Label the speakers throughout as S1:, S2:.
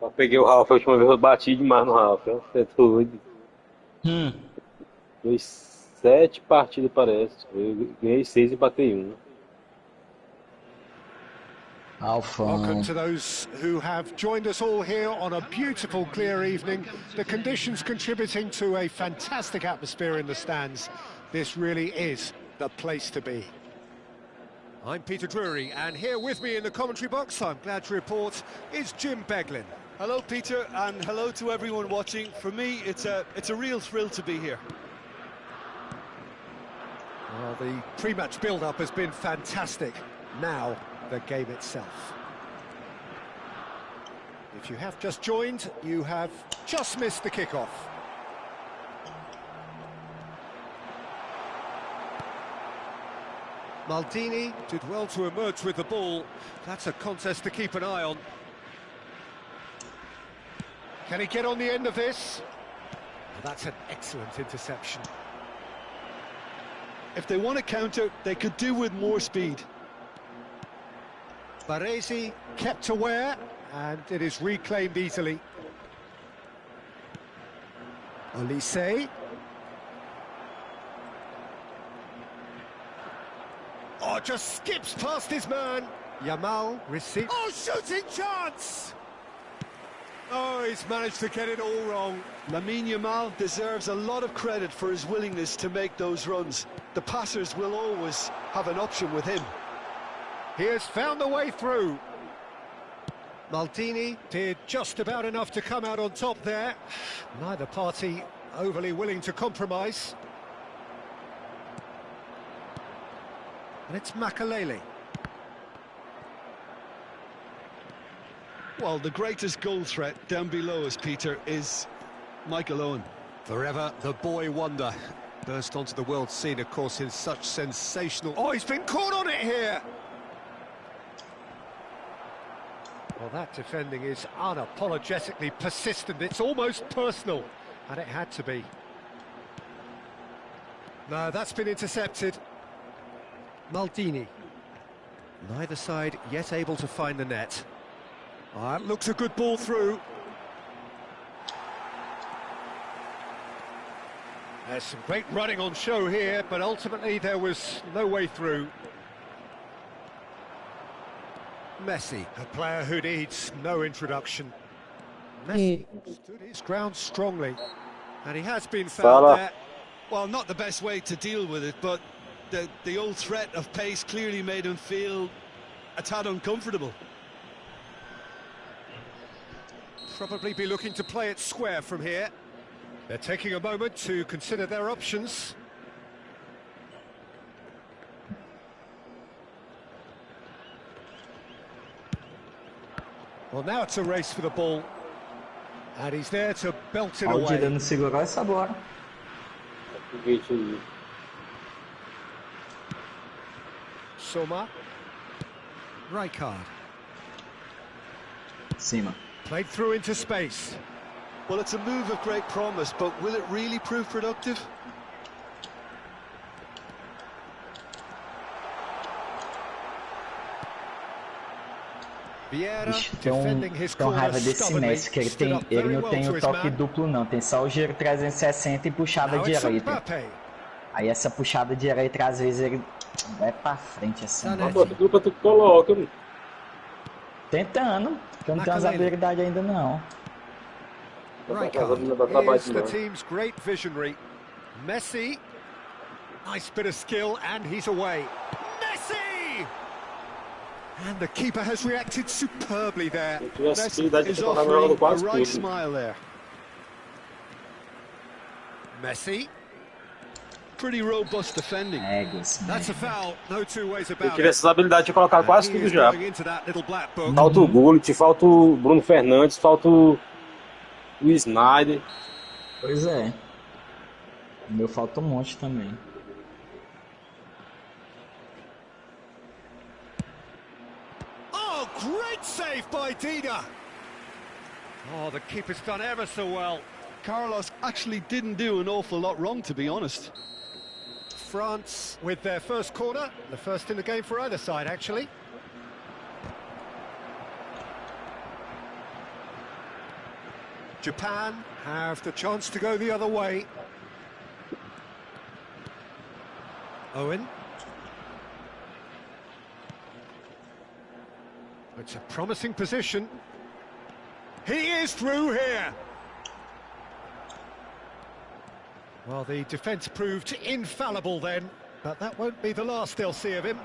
S1: Eu peguei o Ralf a última vez, eu bati demais no Ralf. Você é doido.
S2: Hmm.
S1: Foi 7 partidas, parece. Eu ganhei 6 e empatei um.
S3: Welcome
S2: Alfão.
S3: to those who have joined us all here on a beautiful, clear evening. The conditions contributing to a fantastic atmosphere in the stands. This really is the place to be. I'm Peter Drury, and here with me in the commentary box, I'm glad to report, is Jim Beglin.
S4: Hello, Peter, and hello to everyone watching. For me, it's a real thrill to be here.
S3: Well, the pre-match build-up has been fantastic. Now, the game itself. If you have just joined, you have just missed the kickoff. Maldini did well to emerge with the ball. That's a contest to keep an eye on. Can he get on the end of this? Well, that's an excellent interception.
S4: If they want to counter, they could do with more speed.
S3: Baresi kept aware, and it is reclaimed easily. Olise. Oh, just skips past his man. Yamal receives. Oh, shooting chance! Oh, he's managed to get it all wrong.
S4: Lamine Yamal deserves a lot of credit for his willingness to make those runs. The passers will always have an option with him.
S3: He has found the way through. Maldini did just about enough to come out on top there. Neither party overly willing to compromise. And it's Makalele.
S4: Well, the greatest goal threat down below us, Peter, is Michael Owen.
S3: Forever the boy wonder. Burst onto the world scene, of course, in such sensational... Oh, he's been caught on it here! Well, that defending is unapologetically persistent. It's almost personal, and it had to be. No, that's been intercepted. Maldini. Neither side yet able to find the net. Oh, that looks a good ball through. There's some great running on show here, but ultimately there was no way through. Messi, a player who needs no introduction. Messi stood his ground strongly, and he has been found
S1: Salah.
S3: there.
S4: Well, not the best way to deal with it, but the old threat of pace clearly made him feel a tad uncomfortable.
S3: Probably be looking to play it square from here. They're taking a moment to consider their options. Well, now it's a race for the ball. And he's there to belt it
S2: Ó, o
S3: away.
S2: Dida não segurou essa bola.
S1: Foguete aí.
S3: Soma. Rijkaard.
S2: Cima.
S3: Played through into space.
S4: Well, it's a move of great promise, but will it really prove productive?
S3: Vieira
S2: Ixi,
S3: defending his
S2: tem
S3: corner
S2: raiva desse
S3: stubbornly.
S2: Messi, que
S3: Stood up
S2: ele
S3: very
S2: não
S3: well
S2: tem
S3: to
S2: o
S3: his
S2: toque
S3: man.
S2: duplo não, tem só o giro 360 e puxada
S3: Now it's
S2: direita.
S3: Mbappe.
S2: Aí essa puxada direita, às vezes ele vai pra frente assim.
S3: Sané.
S1: Ah, bota dupla, tu coloca, mano.
S2: Tentando, porque eu não tenho as
S3: Makalele.
S2: habilidades ainda não.
S3: Rijkaard
S1: Dá trabalho
S3: is the
S1: demais.
S3: team's great visionary. Messi, nice bit of skill, and he's away. Messi! And the keeper has reacted superbly there.
S1: Se eu tivesse
S4: Messi
S1: habilidade de
S4: is
S1: colocar
S4: offering
S1: jogando
S4: a
S1: quase
S4: right
S1: tudo.
S4: smile there.
S3: Messi,
S4: Pretty robust defending.
S2: Éguas,
S3: that's a foul, no two ways
S1: Se eu
S3: about it.
S1: tivesse essa habilidade de colocar
S3: And
S1: quase
S3: he
S1: tudo
S3: is
S1: já.
S3: going into that little black book.
S1: Falta o Gullit, falta o Bruno Fernandes, falta o Snyder.
S2: Pois é. O meu falta um monte também.
S3: Oh, great save by Dida. Oh, the keeper's done ever so well.
S4: Carlos actually didn't do an awful lot wrong, to be honest.
S3: France with their first corner, the first in the game for either side, actually. Japan have the chance to go the other way. Owen. It's a promising position. He is through here. Well, the defence proved infallible then, but that won't be the last they'll see of him.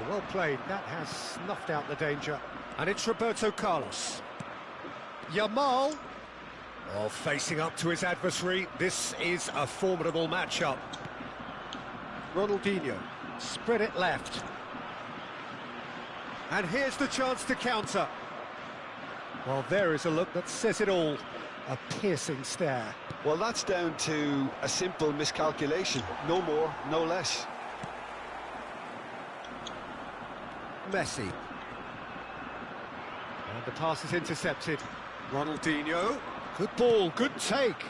S3: Well played, that has snuffed out the danger. And it's Roberto Carlos. Yamal. Oh, facing up to his adversary. This is a formidable matchup. Ronaldinho. Spread it left. And here's the chance to counter. Well, there is a look that says it all. A piercing stare.
S4: Well, that's down to a simple miscalculation. No more, no less.
S3: Messi. And the pass is intercepted. Ronaldinho. Good ball, good take.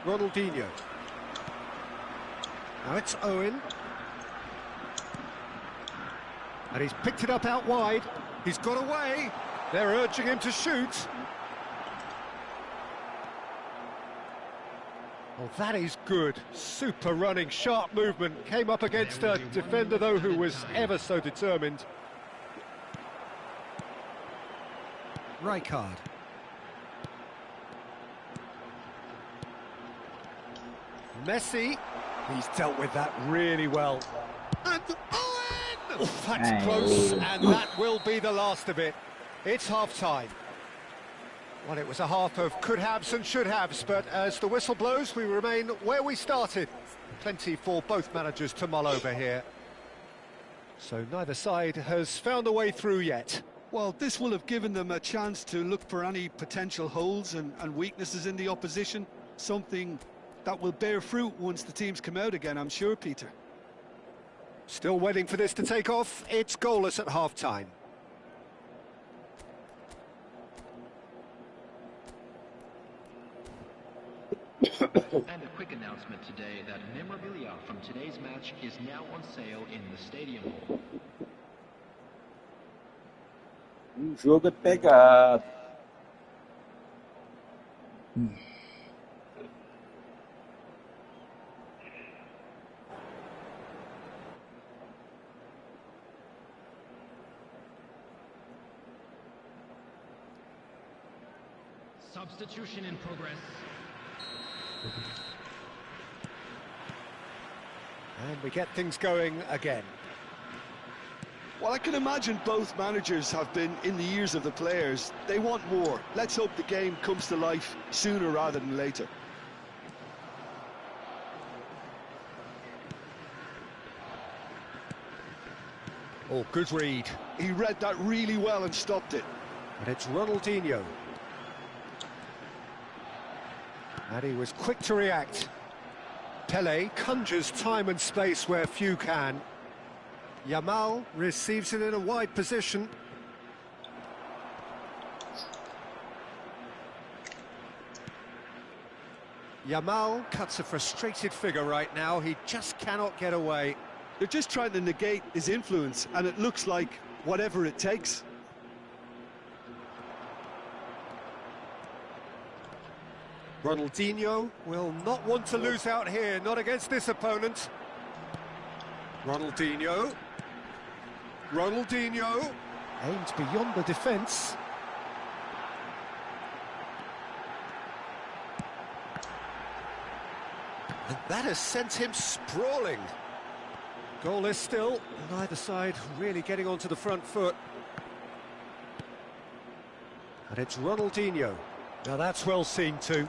S3: Ronaldinho. Now it's Owen. And he's picked it up out wide. He's got away. They're urging him to shoot. Well, that is good. Super running, sharp movement. Came up against a defender, though, who was ever so determined. Rijkaard. Messi. He's dealt with that really well. And Owen! Oh, that's close, and that will be the last of it. It's half-time. Well, it was a half of could-haves and should-haves, but as the whistle blows, we remain where we started. Plenty for both managers to mull over here. So neither side has found a way through yet.
S4: Well, this will have given them a chance to look for any potential holes and weaknesses in the opposition, something that will bear fruit once the teams come out again, I'm sure, Peter.
S3: Still waiting for this to take off. It's goalless at half-time.
S5: And a quick announcement today that memorabilia from today's match is now on sale in the stadium hall.
S1: Jogo é pegado.
S5: Substitution in progress.
S3: And we get things going again.
S4: Well, I can imagine both managers have been in the ears of the players. They want more. Let's hope the game comes to life sooner rather than later.
S3: Oh, good read.
S4: He read that really well and stopped it.
S3: And it's Ronaldinho. And he was quick to react. Pele conjures time and space where few can. Yamal receives it in a wide position. Yamal cuts a frustrated figure right now. He just cannot get away.
S4: They're just trying to negate his influence, and it looks like whatever it takes.
S3: Ronaldinho will not want to lose out here, not against this opponent. Ronaldinho. Ronaldinho. Aimed beyond the defence. And that has sent him sprawling. Goalless still, neither side really getting onto the front foot. And it's Ronaldinho. Now that's well seen too.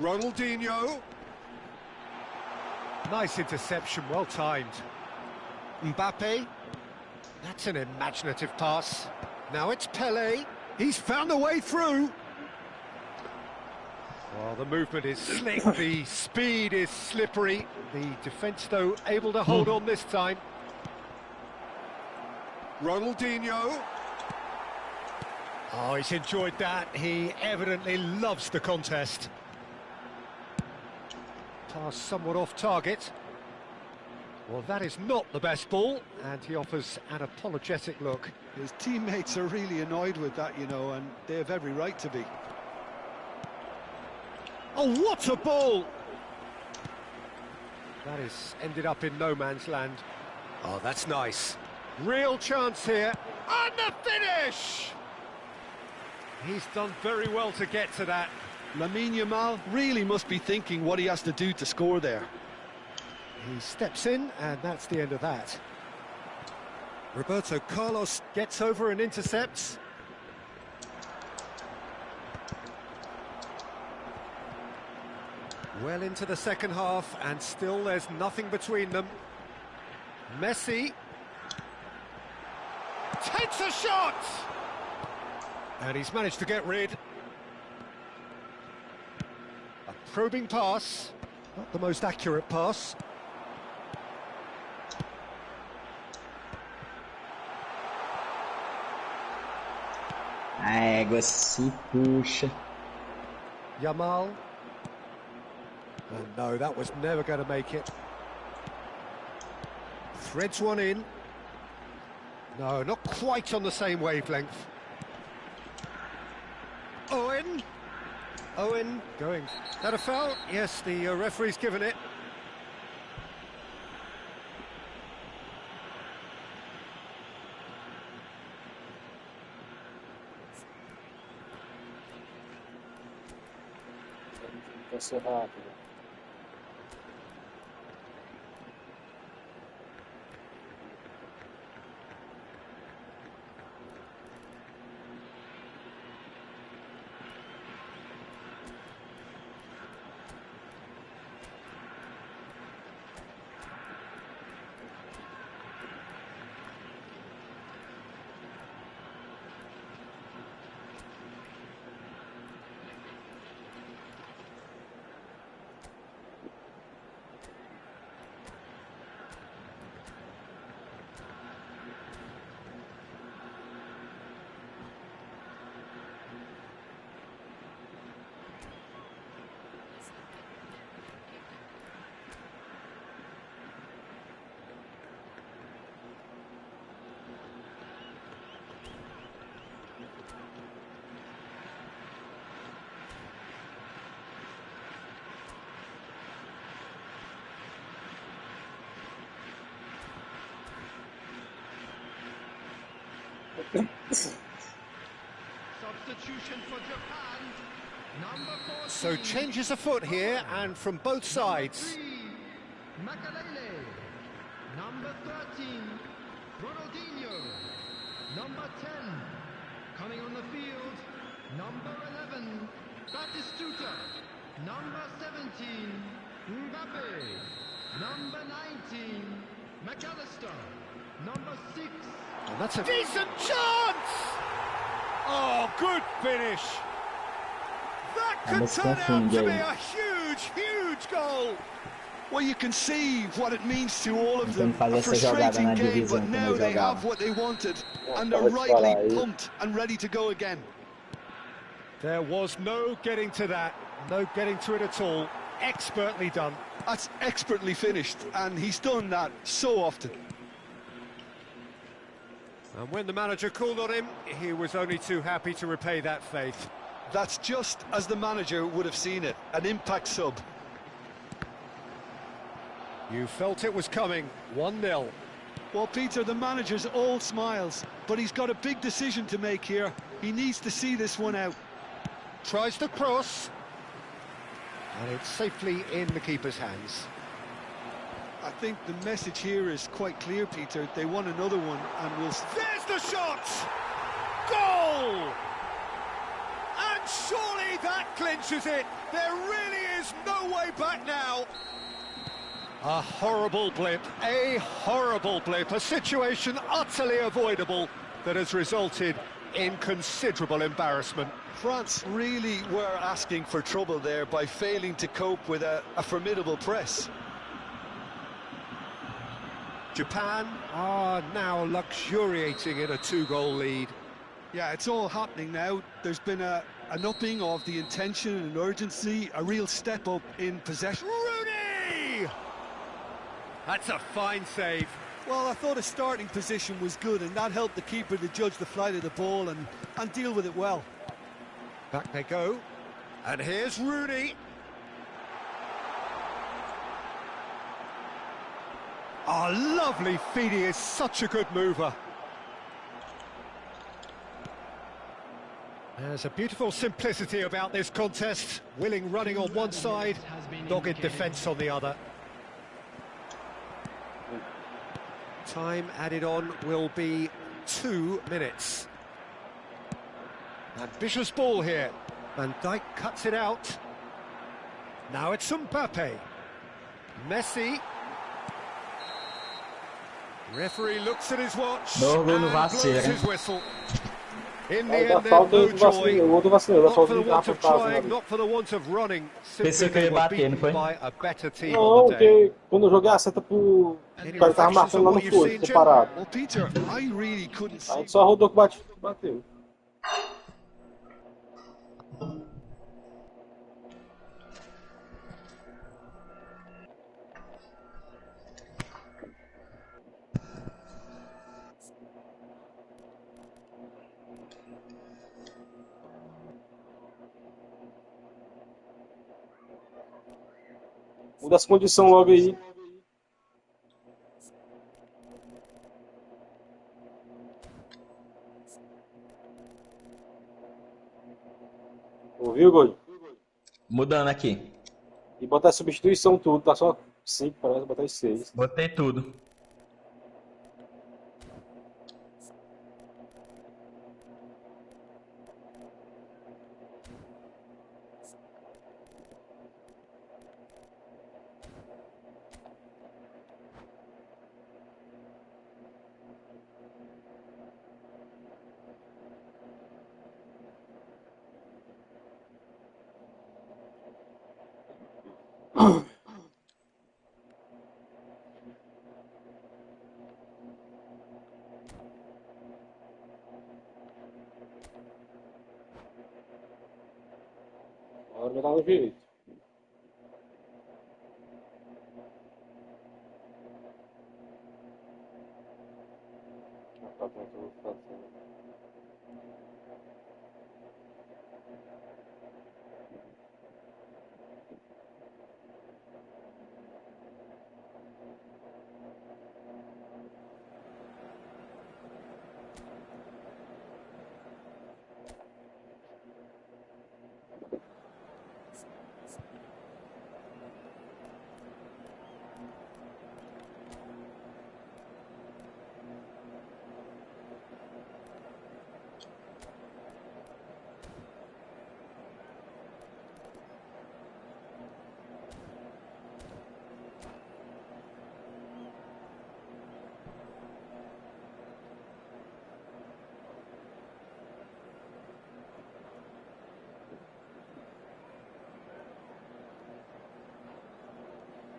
S3: Ronaldinho. Nice interception, well timed. Mbappe. That's an imaginative pass. Now it's Pele. He's found a way through. Well, the movement is slick, the speed is slippery. The defence, though, able to hold on this time. Ronaldinho. Oh, he's enjoyed that. He evidently loves the contest. Pass somewhat off target. Well, that is not the best ball, and he offers an apologetic look.
S4: His teammates are really annoyed with that, you know, and they have every right to be.
S3: Oh, what a ball! That is ended up in no man's land. Oh, that's nice. Real chance here. And the finish! He's done very well to get to that.
S4: Lamine Yamal really must be thinking what he has to do to score there.
S3: He steps in, and that's the end of that. Roberto Carlos gets over and intercepts. Well into the second half, and still there's nothing between them. Messi takes a shot! And he's managed to get rid. A probing pass, not the most accurate pass.
S2: A égua se puxa.
S3: Yamal. Oh no, that was never going to make it. Threads one in. No, not quite on the same wavelength. Owen. Owen going. Is that a foul? Yes, the referee's given it.
S1: Passou rápido.
S5: Substitution for Japan. Number 14.
S3: So changes afoot here, and from both sides.
S5: Makalele. Number 13. Ronaldinho. Number 10. Coming on the field. Number 11. Batistuta. Number 17. Mbappe. Number 19. McAllister. Number 6.
S3: And that's a decent chance! Oh, good finish! That could turn out to be a huge, huge goal!
S4: Well, you can see what it means to all of them.
S2: Então
S4: A
S2: fazer essa jogada
S4: frustrating
S2: na
S4: game,
S2: divisão
S4: but
S2: que
S4: now
S2: nós
S4: they have
S2: jogávamos.
S4: what they wanted, and
S1: Acaba
S4: they're
S1: de
S4: rightly
S1: falar aí.
S4: pumped and ready to go again.
S3: There was no getting to that, no getting to it at all. Expertly done.
S4: That's expertly finished, and he's done that so often.
S3: And when the manager called on him, he was only too happy to repay that faith.
S4: That's just as the manager would have seen it, an impact sub.
S3: You felt it was coming, 1-0.
S4: Well, Peter, the manager's all smiles, but he's got a big decision to make here. He needs to see this one out.
S3: Tries to cross. And it's safely in the keeper's hands.
S4: I think the message here is quite clear, Peter. They want another one, and we'll...
S3: There's the shot! Goal! And surely that clinches it. There really is no way back now. A horrible blip, a situation utterly avoidable that has resulted in considerable embarrassment.
S4: France really were asking for trouble there by failing to cope with a formidable press.
S3: Japan are now luxuriating in a 2-goal lead.
S4: Yeah, it's all happening now. There's been an upping of the intention and urgency, a real step up in possession.
S3: Rooney! That's a fine save.
S4: Well, I thought his starting position was good, and that helped the keeper to judge the flight of the ball and deal with it well.
S3: Back they go. And here's Rooney. Oh, lovely feed. He is such a good mover. There's a beautiful simplicity about this contest. Willing running on one side, dogged defence on the other. Time added on will be 2 minutes. Ambitious ball here. Van Dijk cuts it out. Now it's Mbappe. Messi. Referee looks at his watch
S2: No gol no
S3: and blows
S2: vacilo,
S3: his
S2: hein?
S3: whistle. In the
S1: Aí dá
S3: end, there's
S1: falta
S3: no
S1: do vacilo,
S3: joy.
S1: o outro vacilo, dá
S3: Not for
S1: falta
S3: the
S1: de
S3: want of
S1: apertar
S3: trying,
S1: ali.
S3: not for the want of running. Simply
S2: Pensei que eu
S3: they
S2: ia
S3: were
S2: bater,
S3: beaten
S2: não foi?
S3: by a better team
S1: Não,
S3: on the day.
S1: porque quando eu joguei a seta pro...
S3: Any
S1: O cara tava
S3: reflections
S1: marcando
S3: on
S1: lá no
S3: what you've
S1: fundo,
S3: seen, Jim?
S1: separado.
S4: Well, Peter, I really couldn't
S1: Aí
S4: see.
S1: só rodou que bateu. Muda as condições logo aí. Ouviu, Gol?
S2: Mudando aqui.
S1: E botar a substituição tudo, tá só 5, parece, botar as 6.
S2: Botei tudo.
S1: Agora vai dar um jeito.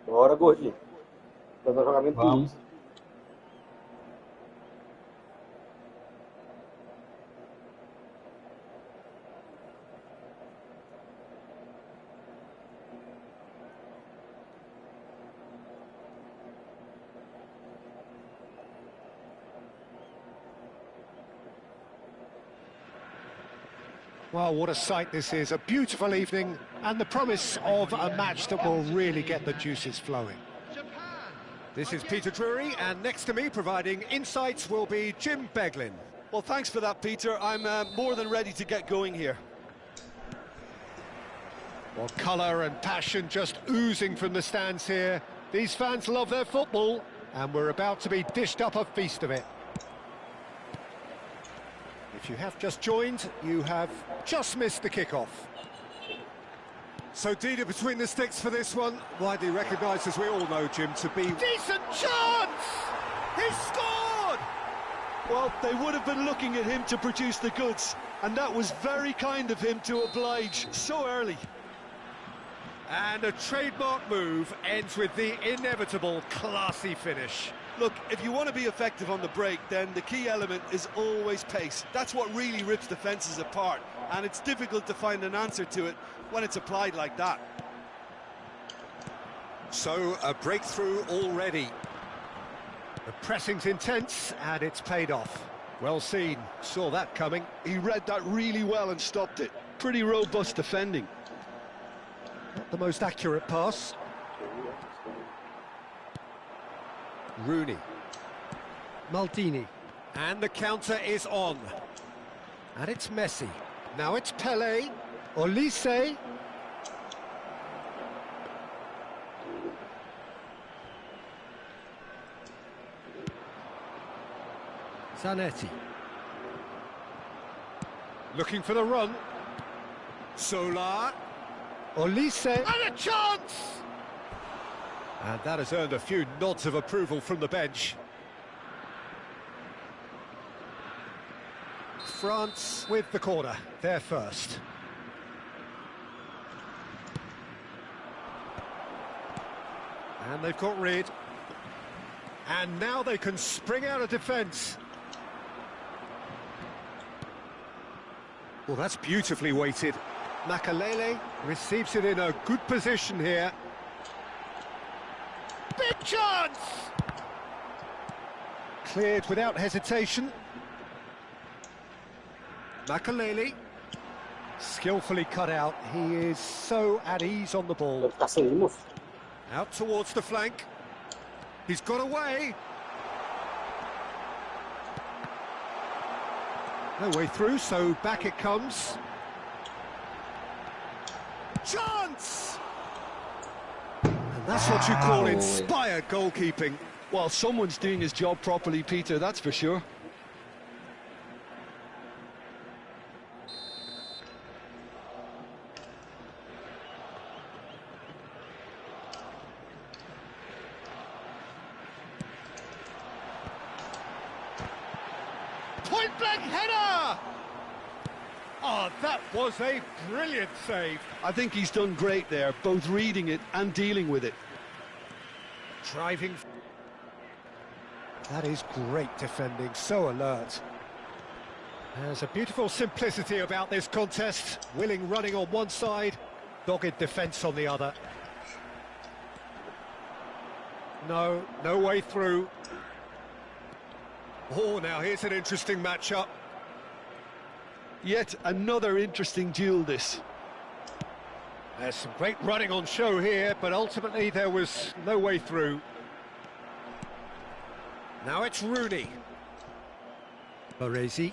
S1: Bora, gordinho. Vai dar jogamento
S2: Vamos.
S1: tudo.
S3: Well, what a sight this is. A beautiful evening and the promise of a match that will really get the juices flowing. This is Peter Drury, and next to me providing insights will be Jim Beglin.
S4: Well, thanks for that, Peter. I'm more than ready to get going here.
S3: Well, colour and passion just oozing from the stands here. These fans love their football, and we're about to be dished up a feast of it. If you have just joined, you have just missed the kickoff. So Dida between the sticks for this one, widely recognised, as we all know, Jim, to be... Decent chance! He scored!
S4: Well, they would have been looking at him to produce the goods, and that was very kind of him to oblige so early.
S3: And a trademark move ends with the inevitable classy finish.
S4: Look, if you want to be effective on the break, then the key element is always pace. That's what really rips defences apart, and it's difficult to find an answer to it when it's applied like that.
S3: So, a breakthrough already. The pressing's intense, and it's paid off. Well seen, saw that coming.
S4: He read that really well and stopped it. Pretty robust defending.
S3: Not the most accurate pass. Rooney. Maldini. And the counter is on. And it's Messi. Now it's Pele. Olise. Zanetti. Looking for the run. Solar. Olise. And a chance! And that has earned a few nods of approval from the bench. France with the corner. They're first. And they've got rid. And now they can spring out of defence. Well, that's beautifully weighted. Makalele receives it in a good position here. Big chance! Cleared without hesitation. Makalele. Skillfully cut out. He is so at ease on the ball. Out towards the flank. He's got away. No way through, so back it comes. Chance! And that's what you call inspired goalkeeping.
S4: Well, someone's doing his job properly, Peter, that's for sure.
S3: Point-blank header! Oh, that was a brilliant save.
S4: I think he's done great there, both reading it and dealing with it.
S3: Driving. That is great defending, so alert. There's a beautiful simplicity about this contest. Willing running on one side, dogged defence on the other. No way through. Oh, now here's an interesting matchup.
S4: Yet another interesting duel, this.
S3: There's some great running on show here, but ultimately there was no way through. Now it's Rooney. Baresi.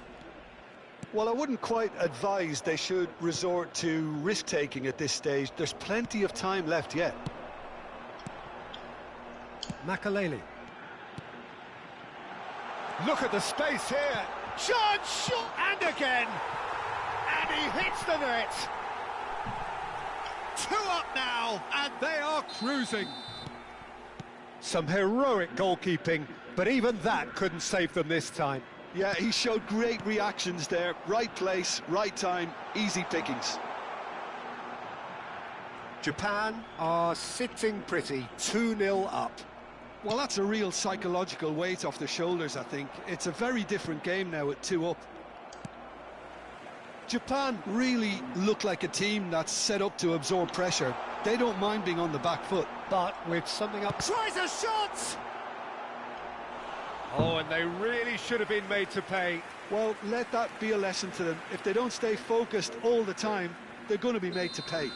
S4: Well, I wouldn't quite advise they should resort to risk-taking at this stage. There's plenty of time left yet.
S3: Makalele. Look at the space here. Chance shot and again. And he hits the net. 2 up now, and they are cruising. Some heroic goalkeeping, but even that couldn't save them this time.
S4: Yeah, he showed great reactions there. Right place, right time, easy pickings.
S3: Japan are sitting pretty, 2-0 up.
S4: Well, that's a real psychological weight off their shoulders, I think. It's a very different game now at 2 up. Japan really look like a team that's set up to absorb pressure. They don't mind being on the back foot.
S3: But with something up... Tries a shot! Oh, and they really should have been made to pay.
S4: Well, let that be a lesson to them. If they don't stay focused all the time, they're going to be made to pay.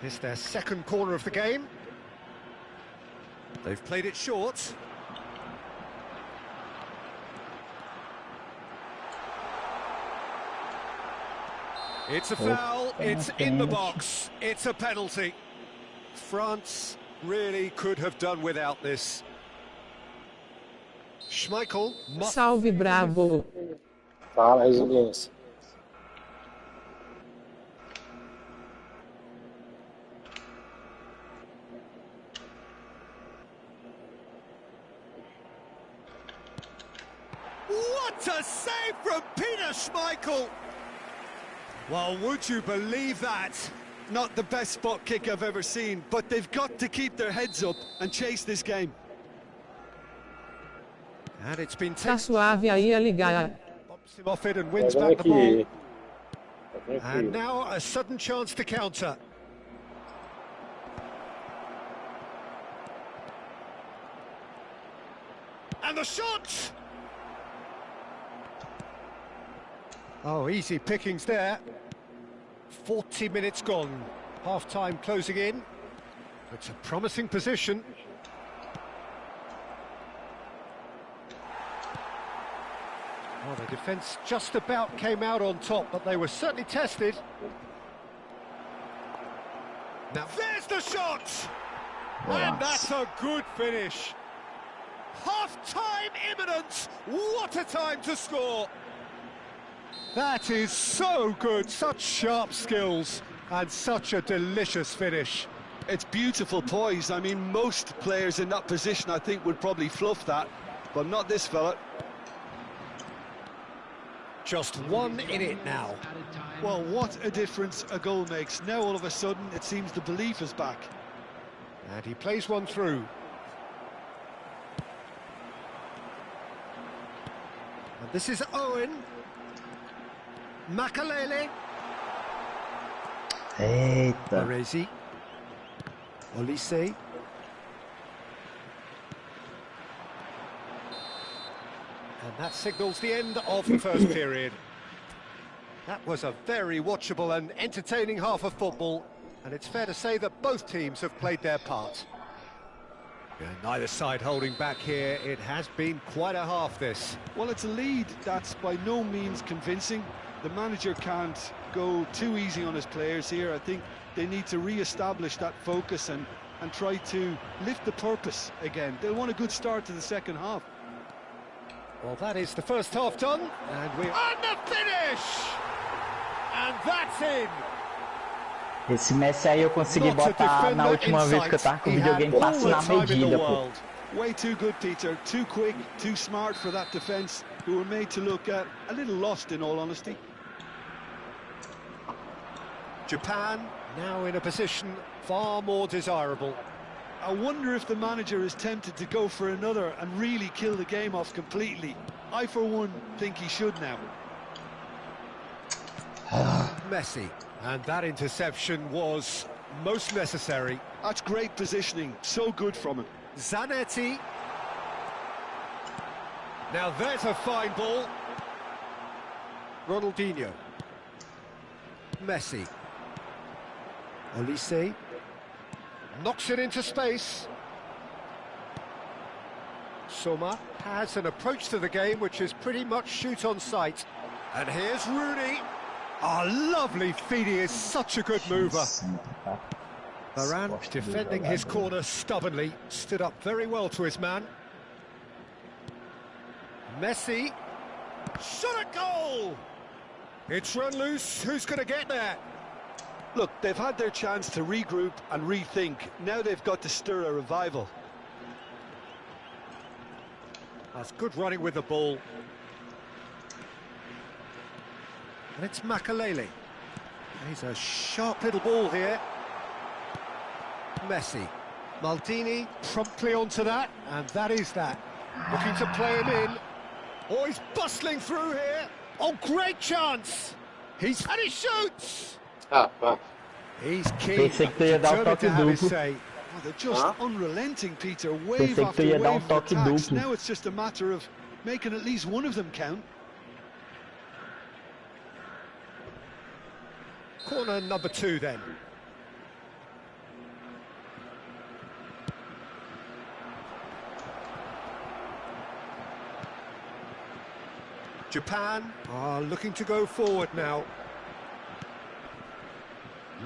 S3: It's their second corner of the game. They've played it short. It's a foul, it's in the box, it's a penalty. France really could have done without this. Schmeichel.
S6: Salve Bravo.
S1: Fala, resiliência.
S3: What a save from Peter Schmeichel! Well, would you believe that?
S4: Not the best spot kick I've ever seen, but they've got to keep their heads up and chase this game.
S3: And it's been
S6: Tá
S3: taken.
S6: suave aí a ligar.
S3: Bumps him off it and wins
S1: Tá vendo
S3: back the ball.
S1: aqui? Tá vendo
S3: And
S1: aqui?
S3: now a sudden chance to counter. And the shot! Oh, easy pickings there. 40 minutes gone. Half-time closing in. It's a promising position. Well, the defence just about came out on top, but they were certainly tested. Now there's the shot! And that's a good finish. Half-time imminent. What a time to score. That is so good. Such sharp skills and such a delicious finish.
S4: It's beautiful poise. I mean, most players in that position, I think, would probably fluff that, but not this fella.
S3: Just one in it now.
S4: Well, what a difference a goal makes. Now, all of a sudden, it seems the belief is back.
S3: And he plays one through. And this is Owen. Makalele.
S2: Eita.
S3: Baresi. Olise. And that signals the end of the first period. That was a very watchable and entertaining half of football, and it's fair to say that both teams have played their part. And neither side holding back here. It has been quite a half, this.
S4: Well, it's a lead that's by no means convincing. The manager can't go too easy on his players here. I think they need to re-establish that focus and try to lift the purpose again. They'll want a good start to the second half.
S3: Well, that is the first half done, and we're on the finish! And that's in!
S2: Esse Messi aí eu consegui
S3: Not a
S2: botar na
S3: defender
S2: última
S3: in
S2: vez que eu tava
S3: sight.
S2: com o
S3: He had
S2: videogame
S3: all
S2: passo
S3: the
S2: na
S3: time in the
S2: medida, pô.
S3: world.
S4: Way too good, Peter. Too quick, too smart for that defence, who were made to look a little lost, in all honesty.
S3: Japan now in a position far more desirable.
S4: I wonder if the manager is tempted to go for another and really kill the game off completely. I, for one, think he should now.
S3: Messi. And that interception was most necessary.
S4: That's great positioning. So good from him.
S3: Zanetti. Now there's a fine ball. Ronaldinho. Messi. Olise. Knocks it into space. Soma has an approach to the game which is pretty much shoot on sight. And here's Rooney. Oh, lovely feed. He is such a good mover. Varane defending his corner stubbornly, stood up very well to his man. Messi, shot a goal! It's run loose, who's going to get there?
S4: Look, they've had their chance to regroup and rethink. Now they've got to stir a revival.
S3: That's good running with the ball. And it's Makalele. He's a sharp little ball here. Messi. Maldini promptly onto that, and that is that. Looking to play him in. Oh, he's bustling through here. Oh, great chance. And he shoots. He's keen,
S2: Pensei que tu ia dar um
S3: determined
S2: toque
S3: to have his
S2: duplo.
S3: say.
S4: Well, they're just unrelenting, Peter. Wave
S2: Pensei que
S4: after
S2: tu ia
S4: wave
S2: dar
S4: of
S2: toque
S4: attacks.
S2: duplo.
S4: Now it's just a matter of making at least one of them count.
S3: Corner number 2 then. Japan are looking to go forward now.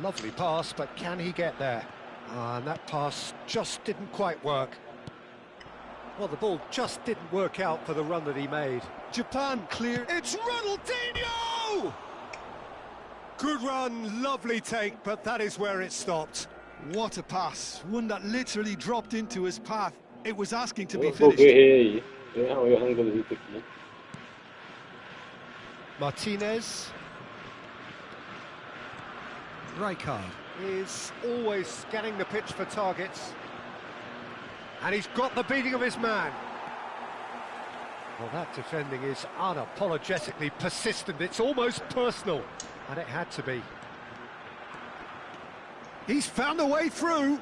S3: Lovely pass, but can he get there? And that pass just didn't quite work. Well, the ball just didn't work out for the run that he made.
S4: Japan clear.
S3: It's Ronaldinho! Good run, lovely take, but that is where it stopped.
S4: What a pass. One that literally dropped into his path. It was asking to be
S1: Eu
S4: finished.
S1: errei aí. Eu errei um golzinho aqui.
S3: Martinez. Rijkaard is always scanning the pitch for targets. And he's got the beating of his man. Well, that defending is unapologetically persistent. It's almost personal. And it had to be. He's found a way through.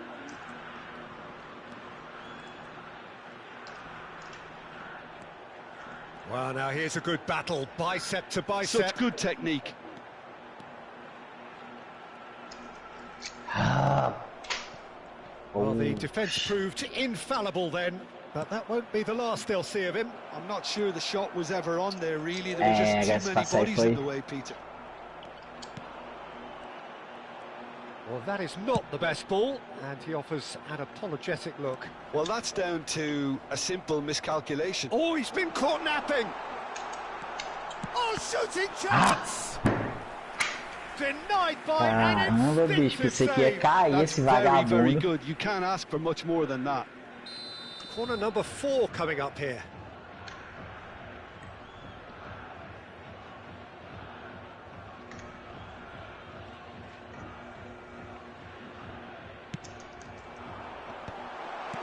S3: Well, now here's a good battle, bicep to bicep.
S4: Such good technique.
S3: Well, the defence proved infallible then, but that won't be the last they'll see of him.
S4: I'm not sure the shot was ever on there, really. There were just too many bodies in the way, Peter.
S3: Well, that is not the best ball, and he offers an apologetic look.
S4: Well, that's down to a simple miscalculation.
S3: Oh, he's been caught napping! Oh, shooting chance! Denied by
S2: Caramba,
S3: an
S2: bicho, pensei
S3: instinctive
S2: que ia
S3: save.
S2: cair
S4: That's
S2: esse
S4: very, very
S2: vagabundo.
S4: good. You can't ask for much more than that.
S3: Corner number 4 coming up here.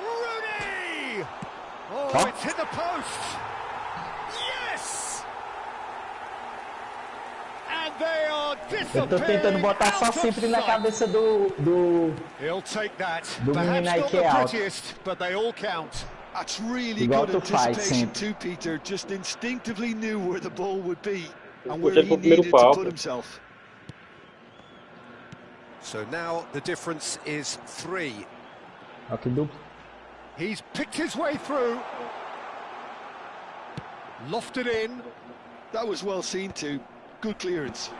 S3: Rooney! Oh, it's hit the post! Yes! And they are
S2: Eu tô tentando
S3: disappearing
S2: botar só
S3: out of
S2: sempre na
S3: sight.
S2: cabeça do
S3: He'll take that.
S2: Do
S3: Perhaps
S2: menino aí
S3: not
S2: que
S3: the
S2: é alto.
S3: prettiest, but they all count.
S4: That's really
S2: Igual
S4: good
S2: tu faz
S4: anticipation
S2: sempre.
S4: too, Peter. Just instinctively knew where the ball would be and where
S1: Puxando
S4: he
S1: pro primeiro
S4: needed to
S1: pau.
S4: put himself.
S3: So now the difference is 3.
S2: Ó que duplo.
S3: He's picked his way through. Lofted in.
S4: That was well seen too. Good clearance.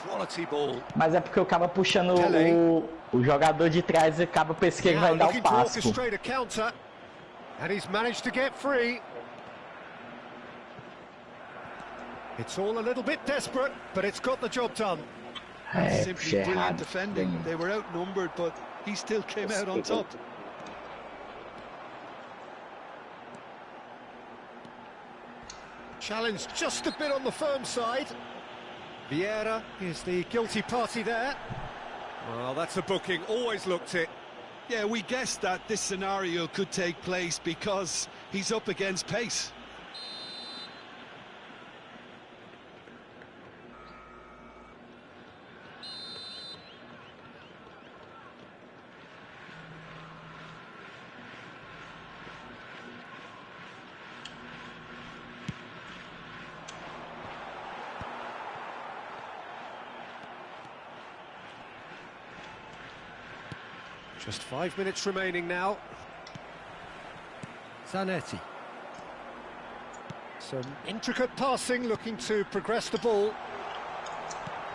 S3: Quality ball.
S2: Mas é porque eu acaba puxando
S3: Tele.
S2: o jogador de trás e acaba pensando que ele
S3: Now
S2: vai dar o
S3: looking to
S2: passo. Pô.
S3: orchestrate a counter. And he's managed to get free. It's all a little bit desperate, but it's got the job done.
S2: É,
S4: Simply
S2: puxei
S4: brilliant
S2: errado.
S4: defending. They were outnumbered, but he still came out on top.
S3: Challenge just a bit on the firm side. Vieira is the guilty party there. Well, that's a booking, always looked it.
S4: Yeah, we guessed that this scenario could take place because he's up against pace.
S3: Just 5 minutes remaining now. Zanetti. Some intricate passing, looking to progress the ball.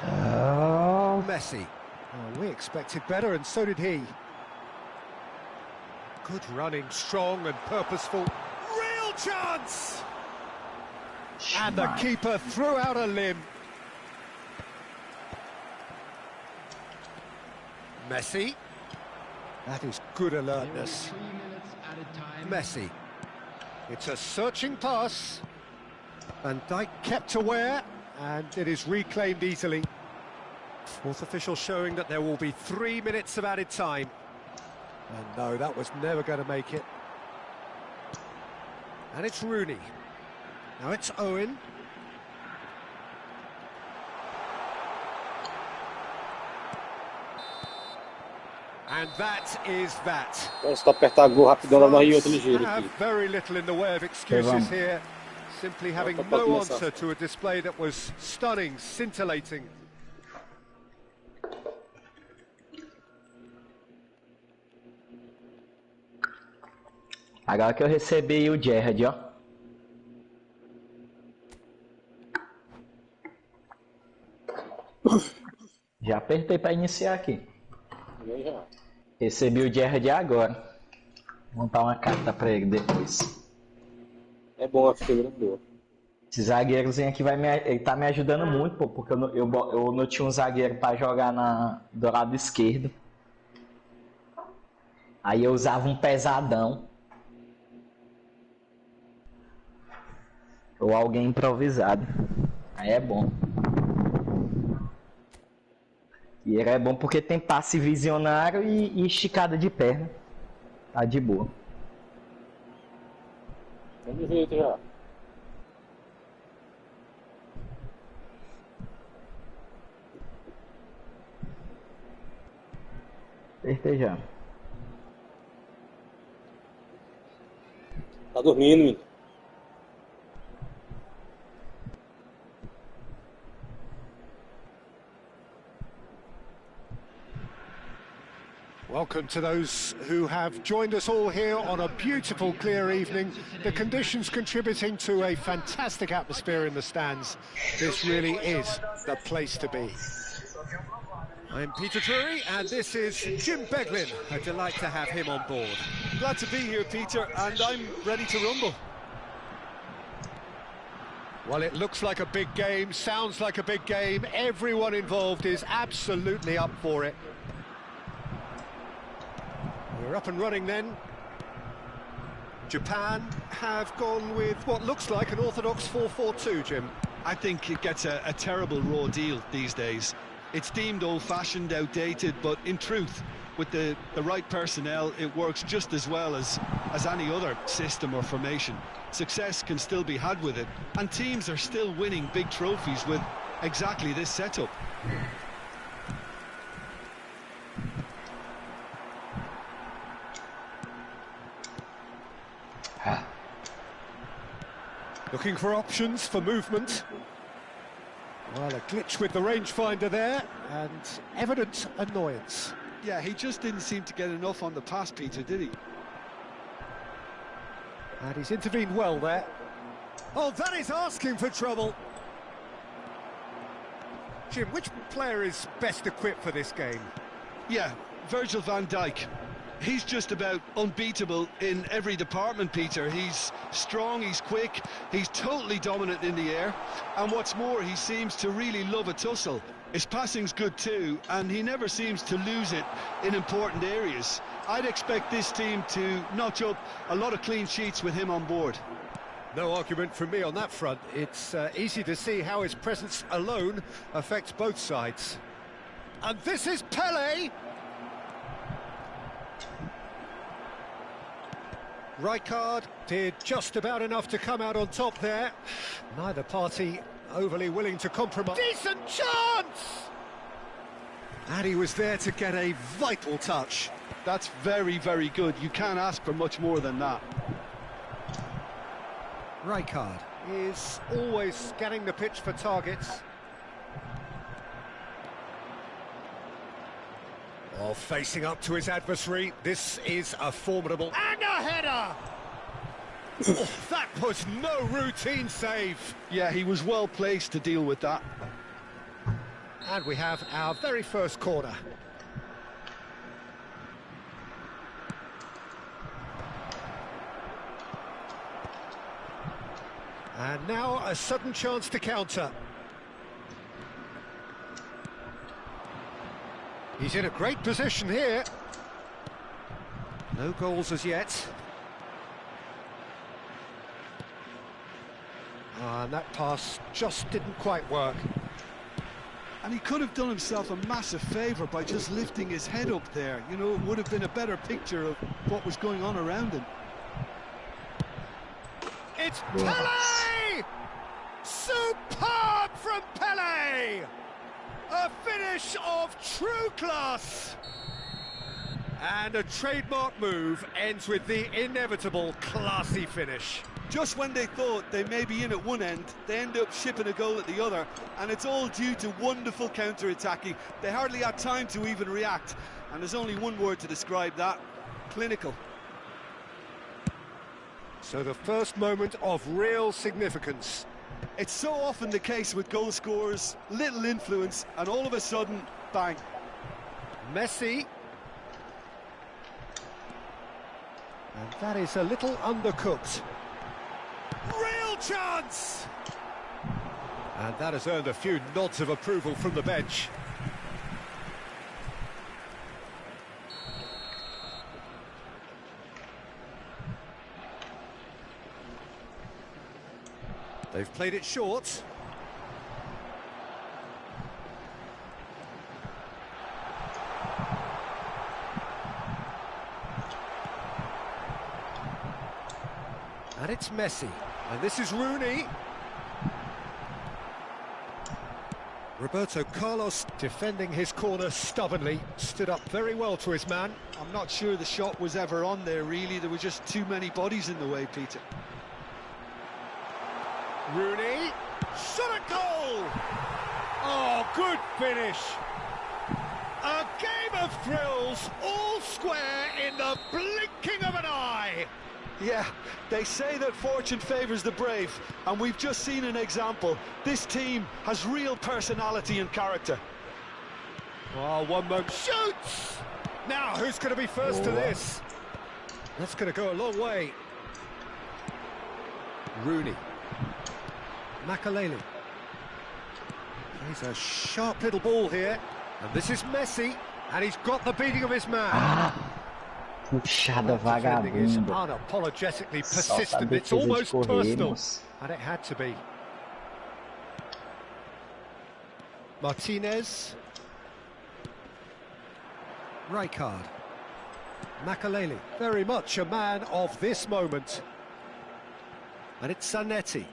S2: Oh,
S3: Messi. Oh, we expected better, and so did he. Good running, strong and purposeful. Real chance! And the keeper threw out a limb. Messi. That is good alertness.
S5: 3 minutes added time.
S3: Messi. It's a searching pass. Van Dijk kept aware, and it is reclaimed easily. Fourth official showing that there will be 3 minutes of added time. And no, that was never going to make it. And it's Rooney. Now it's Owen. And that is that.
S1: Vamos só apertar gol rapidão lá no Rio, outro ligeiro
S3: Have
S1: aqui.
S3: very little in the way of excuses here. Simply having
S1: Pode
S3: no
S1: começar.
S3: answer to a display that was stunning, scintillating.
S2: agora que eu recebi o Gerrard, ó. Já apertei para iniciar aqui.
S1: Eu já.
S2: Recebi o Gerrard agora. Vou montar uma carta para ele depois.
S1: É bom a figura boa.
S2: Esse zagueirozinho aqui ele tá me ajudando muito, pô, porque eu não tinha um zagueiro para jogar do lado esquerdo. Aí eu usava um pesadão. Ou alguém improvisado. Aí é bom. E ele é bom porque tem passe visionário e esticada de perna. Tá de boa.
S1: Tá de jeito já.
S2: Apertei já.
S1: Tá dormindo, menino.
S3: Welcome to those who have joined us all here on a beautiful, clear evening. The conditions contributing to a fantastic atmosphere in the stands. This really is the place to be. I'm Peter Drury, and this is Jim Beglin. A delight to have him on board.
S4: Glad to be here, Peter, and I'm ready to rumble.
S3: Well, it looks like a big game, sounds like a big game. Everyone involved is absolutely up for it. We're up and running then. Japan have gone with what looks like an orthodox 4-4-2, Jim.
S4: I think it gets a terrible raw deal these days. It's deemed old-fashioned, outdated, but in truth, with the right personnel, it works just as well as any other system or formation. Success can still be had with it, and teams are still winning big trophies with exactly this setup.
S3: Looking for options for movement. Well, a glitch with the rangefinder there, and evident annoyance.
S4: Yeah, he just didn't seem to get enough on the pass, Peter, did he?
S3: And he's intervened well there. Oh, that is asking for trouble. Jim, which player is best equipped for this game?
S4: Yeah, Virgil van Dijk. He's just about unbeatable in every department, Peter. He's strong, he's quick, he's totally dominant in the air. And what's more, he seems to really love a tussle. His passing's good too, and he never seems to lose it in important areas. I'd expect this team to notch up a lot of clean sheets with him on board.
S3: No argument from me on that front. It's easy to see how his presence alone affects both sides. And this is Pele! Rijkaard did just about enough to come out on top there. Neither party overly willing to compromise. Decent chance! And he was there to get a vital touch.
S4: That's very, very good. You can't ask for much more than that.
S3: Rijkaard is always scanning the pitch for targets. Oh, facing up to his adversary, this is a formidable... And a header! Oh, that was no routine save.
S4: Yeah, he was well placed to deal with that.
S3: And we have our very first corner. And now a sudden chance to counter. He's in a great position here. No goals as yet. And that pass just didn't quite work.
S4: And he could have done himself a massive favour by just lifting his head up there. You know, it would have been a better picture of what was going on around him.
S3: It's Pele! Superb from Pele! A finish of true class! And a trademark move ends with the inevitable classy finish.
S4: Just when they thought they may be in at one end, they end up shipping a goal at the other, and it's all due to wonderful counter-attacking. They hardly had time to even react, and there's only one word to describe that: clinical.
S3: So the first moment of real significance.
S4: It's so often the case with goal scorers, little influence, and all of a sudden, bang.
S3: Messi. And that is a little undercooked. Real chance! And that has earned a few nods of approval from the bench. They've played it short. And it's Messi. And this is Rooney. Roberto Carlos defending his corner stubbornly. Stood up very well to his man.
S4: I'm not sure the shot was ever on there, really. There were just too many bodies in the way, Peter.
S3: Rooney, shot a goal! Oh, good finish! A game of thrills, all square in the blinking of an eye.
S4: Yeah, they say that fortune favours the brave, and we've just seen an example. This team has real personality and character.
S3: Oh, one moment. Shoots! Now, who's going to be first to this? That's going to go a long way. Rooney. Makaleli. Plays a sharp little ball here. And this is Messi. And he's got the beating of his man.
S2: Puxada
S3: Defending is
S2: vagabunda.
S3: unapologetically
S2: Só tá
S3: persistent. It's
S2: defesa de
S3: almost
S2: correr,
S3: personal.
S2: moço.
S3: And it had to be. Martinez. Rijkaard. Makaleli, very much a man of this moment. And it's Zanetti.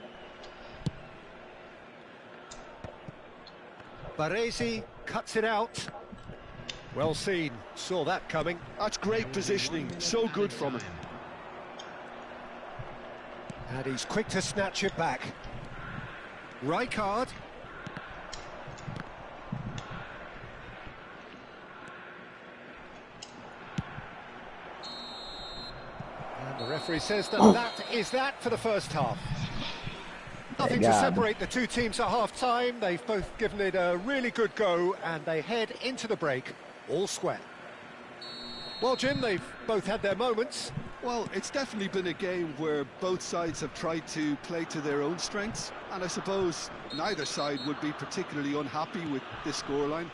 S3: Baresi cuts it out. Well seen, saw that coming.
S4: That's great positioning, so good from him.
S3: And he's quick to snatch it back. Rijkaard. And the referee says that that is that for the first half. Nothing to
S2: Obrigado.
S3: separate the two teams at half-time. They've both given it a really good go, and they head into the break all square. Well, Jim, they've both had their moments.
S4: Well, it's definitely been a game where both sides have tried to play to their own strengths, and I suppose neither side would be particularly unhappy with this scoreline.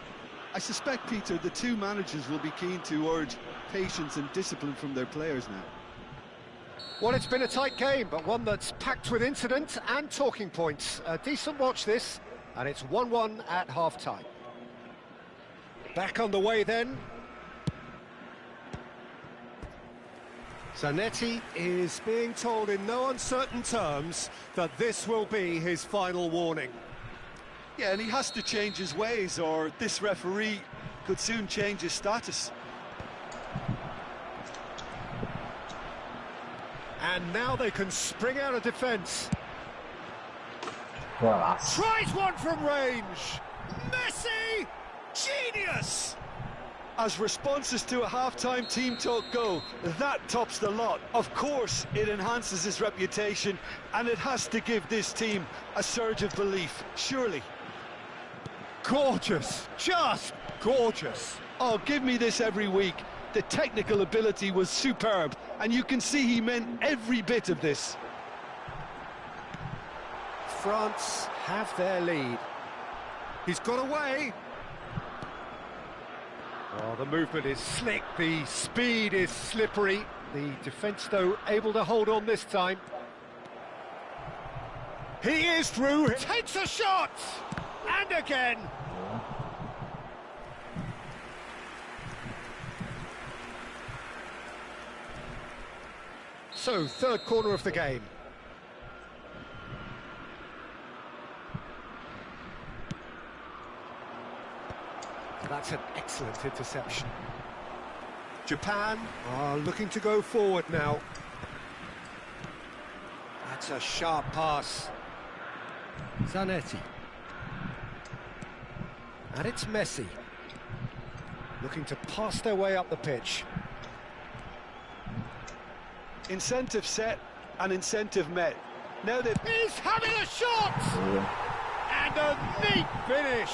S4: I suspect, Peter, the two managers will be keen to urge patience and discipline from their players now.
S3: Well, it's been a tight game, but one that's packed with incident and talking points. A decent watch this, and it's 1-1 at half-time. Back on the way then. Zanetti is being told in no uncertain terms that this will be his final warning.
S4: Yeah, and he has to change his ways, or this referee could soon change his status.
S3: And now they can spring out of defence.
S2: Golaço.
S3: Tries one from range. Messi! Genius!
S4: As responses to a half-time team talk go, that tops the lot. Of course, it enhances his reputation, and it has to give this team a surge of belief, surely.
S3: Gorgeous, just gorgeous.
S4: Oh, give me this every week. The technical ability was superb, and you can see he meant every bit of this.
S3: France have their lead. He's got away. Oh, the movement is slick, the speed is slippery. The defence, though, able to hold on this time. He is through, takes a shot! And again! So, third corner of the game. That's an excellent interception. Japan are looking to go forward now. That's a sharp pass. Zanetti. And it's Messi. Looking to pass their way up the pitch.
S4: Incentive set and incentive met. Now they've...
S3: He's having a shot! And a neat finish!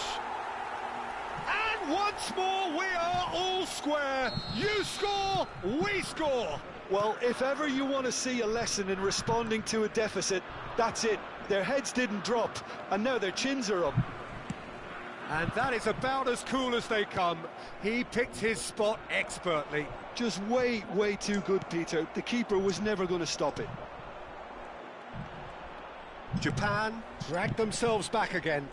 S3: And once more we are all square. You score, we score.
S4: Well, if ever you want to see a lesson in responding to a deficit, that's it. Their heads didn't drop, and now their chins are up.
S3: And that is about as cool as they come. He picked his spot expertly.
S4: Just way, way too good, Peter. The keeper was never going to stop it.
S3: Japan dragged themselves back again.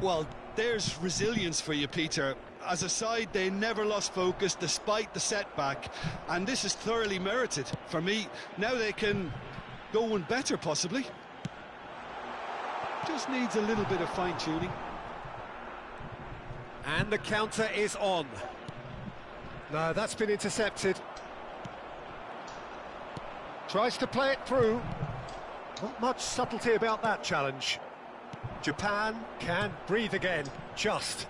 S4: Well, there's resilience for you, Peter. As a side, they never lost focus despite the setback, and this is thoroughly merited. For me, now they can go one better, possibly. Just needs a little bit of fine-tuning.
S3: And the counter is on. No, that's been intercepted. Tries to play it through. Not much subtlety about that challenge. Japan can breathe again, just.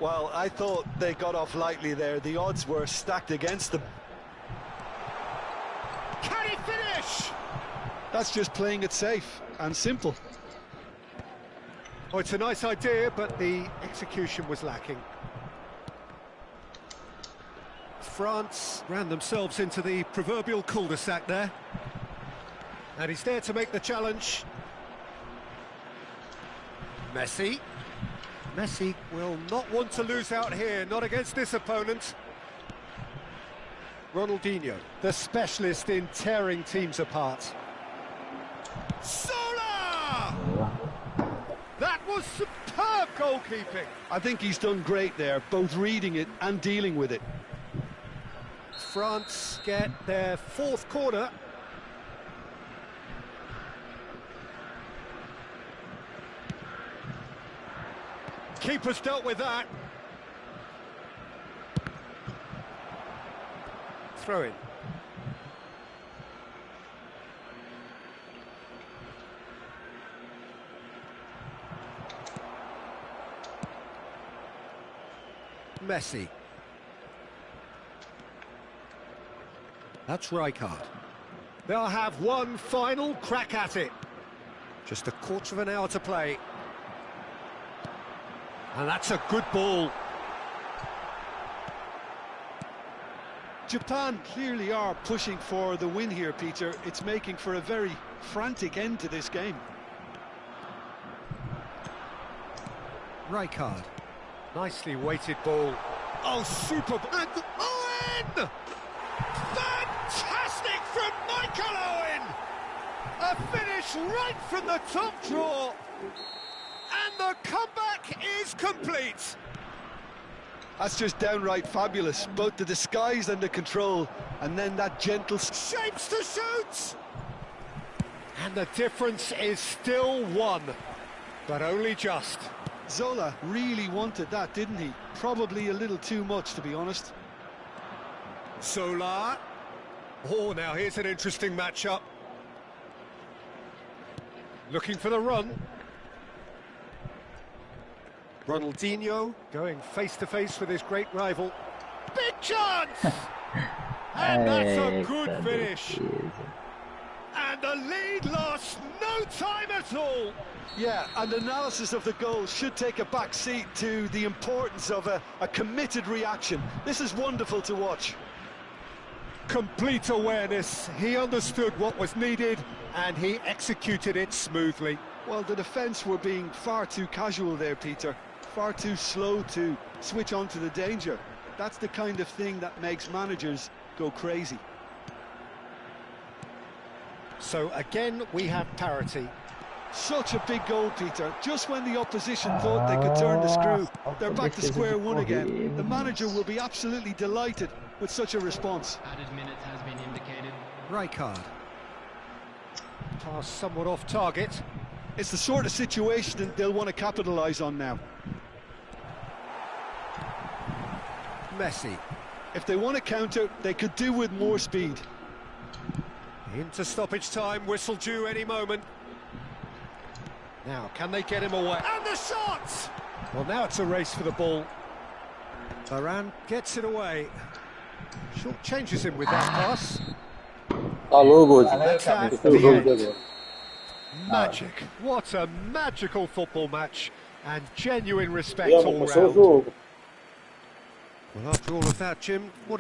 S4: Well, I thought they got off lightly there. The odds were stacked against them.
S3: Can he finish?
S4: That's just playing it safe and simple.
S3: Oh, it's a nice idea, but the execution was lacking. France ran themselves into the proverbial cul-de-sac there. And he's there to make the challenge. Messi. Messi will not want to lose out here, not against this opponent. Ronaldinho, the specialist in tearing teams apart. Sola! That was superb goalkeeping.
S4: I think he's done great there, both reading it and dealing with it.
S3: France get their fourth corner. Keeper's dealt with that. Throw in. Messi. That's Rijkaard. They'll have one final crack at it. Just a quarter of an hour to play. And that's a good ball.
S4: Japan clearly are pushing for the win here, Peter. It's making for a very frantic end to this game.
S3: Rijkaard. Nicely weighted ball. Oh, super. And Owen! Fantastic from Michael Owen! A finish right from the top draw. And the comeback is complete.
S4: That's just downright fabulous. Both the disguise and the control, and then that gentle...
S3: Shapes to shoot! And the difference is still one, but only just.
S4: Zola really wanted that, didn't he? Probably a little too much, to be honest.
S3: Sola. Oh, now here's an interesting matchup. Looking for the run. Ronaldinho going face-to-face with his great rival. Big chance! And that's a good finish. And the lead lost no time at all.
S4: Yeah, and analysis of the goal should take a back seat to the importance of a committed reaction. This is wonderful to watch.
S3: Complete awareness. He understood what was needed and he executed it smoothly.
S4: Well, the defence were being far too casual there, Peter. Far too slow to switch on to the danger. That's the kind of thing that makes managers go crazy.
S3: So again, we have parity.
S4: Such a big goal, Peter. Just when the opposition thought they could turn the screw, they're back to square one again. The manager will be absolutely delighted with such a response.
S5: Added minutes has been indicated.
S3: Rijkaard. Pass somewhat off target.
S4: It's the sort of situation that they'll want to capitalise on now.
S3: Messi.
S4: If they want to counter, they could do with more speed.
S3: Into stoppage time, whistle due any moment. Now, can they get him away? And the shot! Well, now it's a race for the ball. Varane gets it away. Short changes him with that pass.
S1: Alô, Godi.
S3: That's at
S1: Esse é o
S3: the
S1: jogo de
S3: end.
S1: agora.
S3: Magic. What a magical football match. And genuine respect
S1: E,
S3: all
S1: amor, começou o
S3: round.
S1: jogo.
S3: Well, after all of that, Jim, what do